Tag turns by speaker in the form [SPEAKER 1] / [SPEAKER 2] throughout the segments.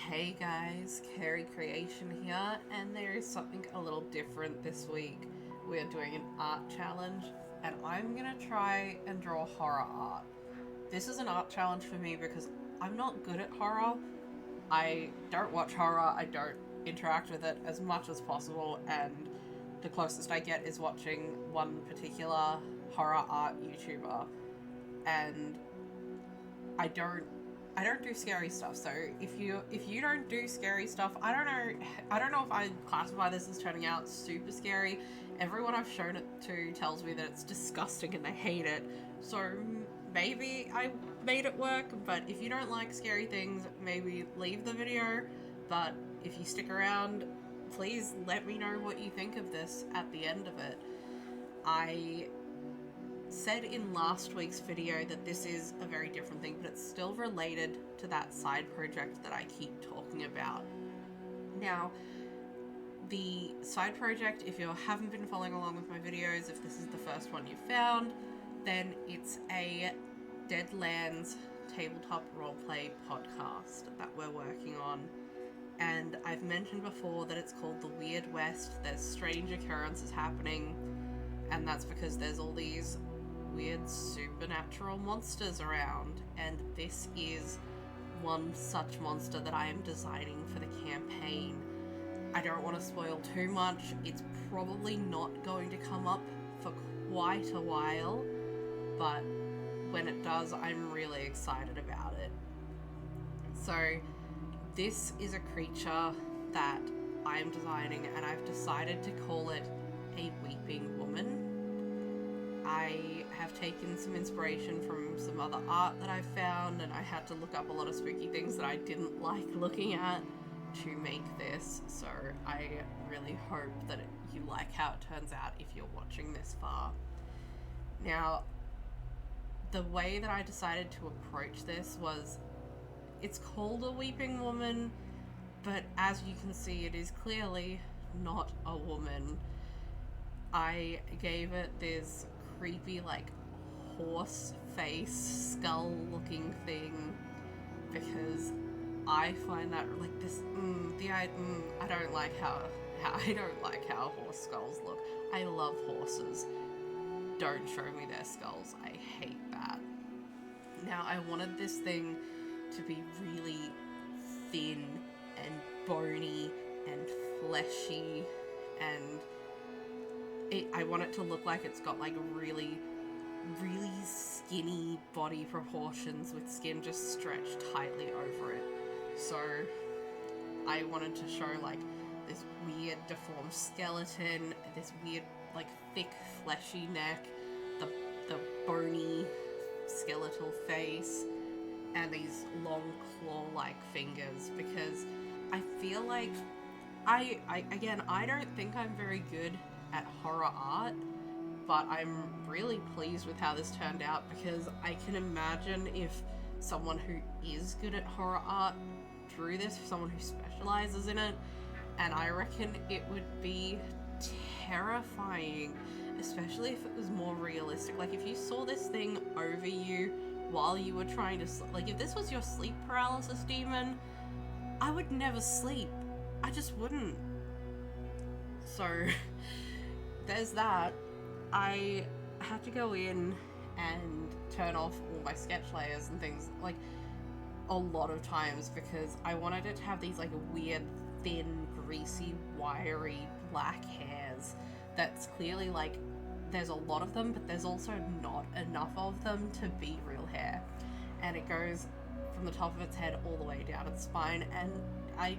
[SPEAKER 1] Hey guys, Carrie Creation here, and there is something a little different this week. We are doing an art challenge, and I'm gonna try and draw horror art. This is an art challenge for me because I'm not good at horror. I don't watch horror, I don't interact with it as much as possible, and the closest I get is watching one particular horror art YouTuber, and I don't I don't do scary stuff. So if you don't do scary stuff, I don't know if I classify this as turning out super scary. Everyone I've shown it to tells me that it's disgusting and they hate it. So maybe I made it work, but if you don't like scary things, maybe leave the video. But if you stick around, please let me know what you think of this at the end of it. I said in last week's video that this is a very different thing, but it's still related to that side project that I keep talking about. Now, the side project, if you haven't been following along with my videos, if this is the first one you found, then it's a Deadlands tabletop roleplay podcast that we're working on. And I've mentioned before that it's called The Weird West. There's strange occurrences happening, and that's because there's all these weird supernatural monsters around, and this is one such monster that I am designing for the campaign. I don't want to spoil too much. It's probably not going to come up for quite a while, but when it does, I'm really excited about it. So this is a creature that I am designing, and I've decided to call it a weeping woman. I have taken some inspiration from some other art that I've found, and I had to look up a lot of spooky things that I didn't like looking at to make this, so I really hope that you like how it turns out if you're watching this far. Now, the way that I decided to approach this was, it's called a weeping woman, but as you can see, it is clearly not a woman. I gave it this creepy, like, horse face, skull looking thing, because I find that, like, this, I don't like how I don't like how horse skulls look. I love horses. Don't show me their skulls. I hate that. Now, I wanted this thing to be really thin and bony and fleshy, and I want it to look like it's got like really, really skinny body proportions with skin just stretched tightly over it. So I wanted to show like this weird deformed skeleton, this weird like thick fleshy neck, the bony skeletal face, and these long claw-like fingers, because I feel like I don't think I'm very good at horror art, but I'm really pleased with how this turned out, because I can imagine if someone who is good at horror art drew this, someone who specializes in it, and I reckon it would be terrifying, especially if it was more realistic. Like, if you saw this thing over you while you were trying to like, if this was your sleep paralysis demon, I would never sleep. I just wouldn't. So there's that. I had to go in and turn off all my sketch layers and things, like, a lot of times, because I wanted it to have these like weird thin greasy wiry black hairs that's clearly like there's a lot of them, but there's also not enough of them to be real hair, and it goes from the top of its head all the way down its spine, and I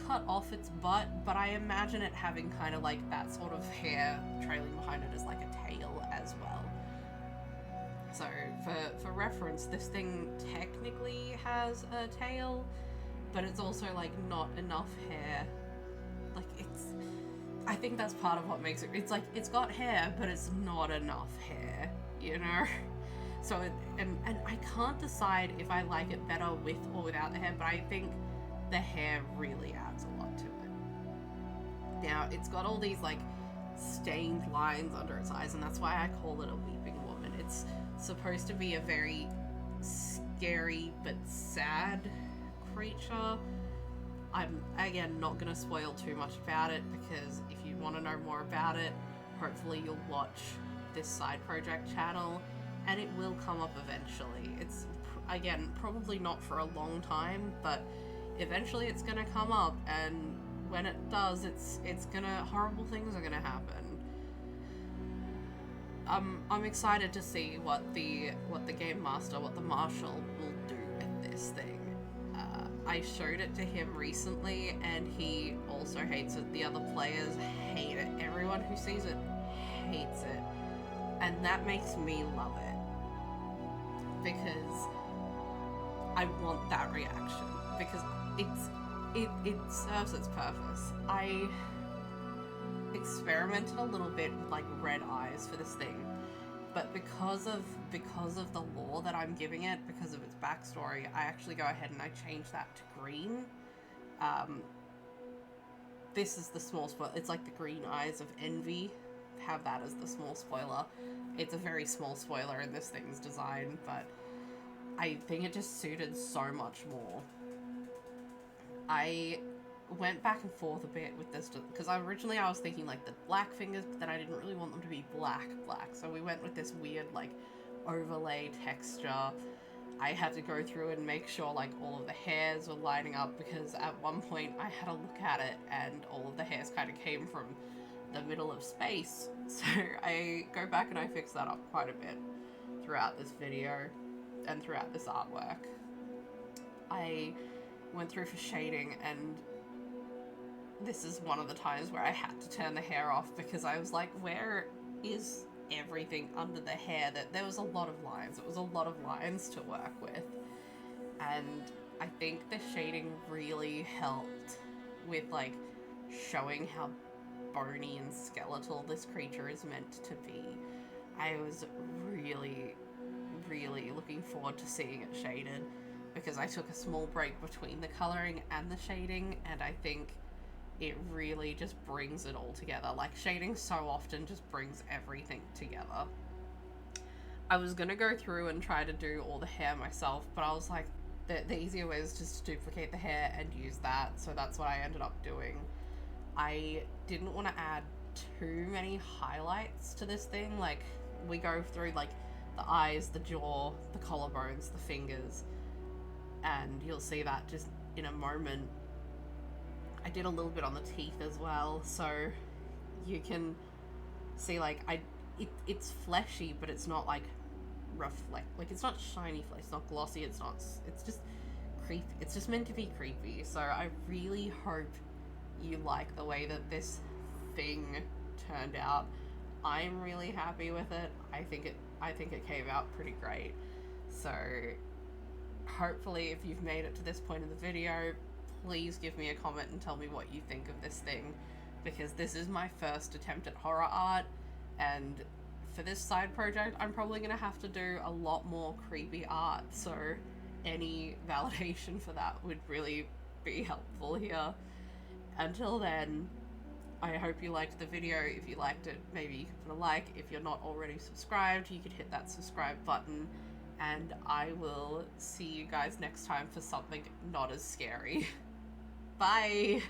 [SPEAKER 1] cut off its butt, but I imagine it having kind of like that sort of hair trailing behind it as like a tail as well. So for reference, this thing technically has a tail, but it's also like not enough hair. Like, I think that's part of what makes it, it's like, it's got hair, but it's not enough hair, you know? So, and I can't decide if I like it better with or without the hair, but I think the hair really adds a lot to it. Now, it's got all these like stained lines under its eyes, and that's why I call it a weeping woman. It's supposed to be a very scary but sad creature, I'm, again, not going to spoil too much about it, because if you want to know more about it, hopefully you'll watch this side project channel, and it will come up eventually. It's, again, probably not for a long time, but eventually it's going to come up, and when it does, it's gonna, horrible things are gonna happen. I'm excited to see what the game master, what the marshal will do with this thing. I showed it to him recently, and he also hates it. The other players hate it. Everyone who sees it hates it, and that makes me love it, because I want that reaction, because it serves its purpose. I experimented a little bit with like red eyes for this thing, but because of the lore that I'm giving it, because of its backstory, I actually go ahead and I change that to green. This is the small spoiler. It's like the green eyes of envy. Have that as the small spoiler. It's a very small spoiler in this thing's design, but I think it just suited so much more. I went back and forth a bit with this, because originally I was thinking like the black fingers, but then I didn't really want them to be black, so we went with this weird like overlay texture. I had to go through and make sure like all of the hairs were lining up, because at one point I had a look at it and all of the hairs kind of came from the middle of space, so I go back and I fix that up quite a bit throughout this video and throughout this artwork. I went through for shading, and this is one of the times where I had to turn the hair off, because I was like, where is everything under the hair? That there was a lot of lines. It was a lot of lines to work with, and I think the shading really helped with like showing how bony and skeletal this creature is meant to be. I was really looking forward to seeing it shaded, because I took a small break between the coloring and the shading, and I think it really just brings it all together. Like, shading so often just brings everything together. I was gonna go through and try to do all the hair myself, but I was like, the easier way is just to duplicate the hair and use that, so that's what I ended up doing. I didn't want to add too many highlights to this thing. Like, we go through like the eyes, the jaw, the collarbones, the fingers, and you'll see that just in a moment. I did a little bit on the teeth as well, so you can see like it's fleshy, but it's not like like it's not shiny flesh, it's not glossy, it's just creepy. It's just meant to be creepy. So I really hope you like the way that this thing turned out. I'm really happy with it. I think it came out pretty great. So hopefully, if you've made it to this point in the video, please give me a comment and tell me what you think of this thing, because this is my first attempt at horror art, and for this side project I'm probably gonna have to do a lot more creepy art, so any validation for that would really be helpful here. Until then, I hope you liked the video. If you liked it, maybe you could put a like. If you're not already subscribed, you could hit that subscribe button, and I will see you guys next time for something not as scary. Bye!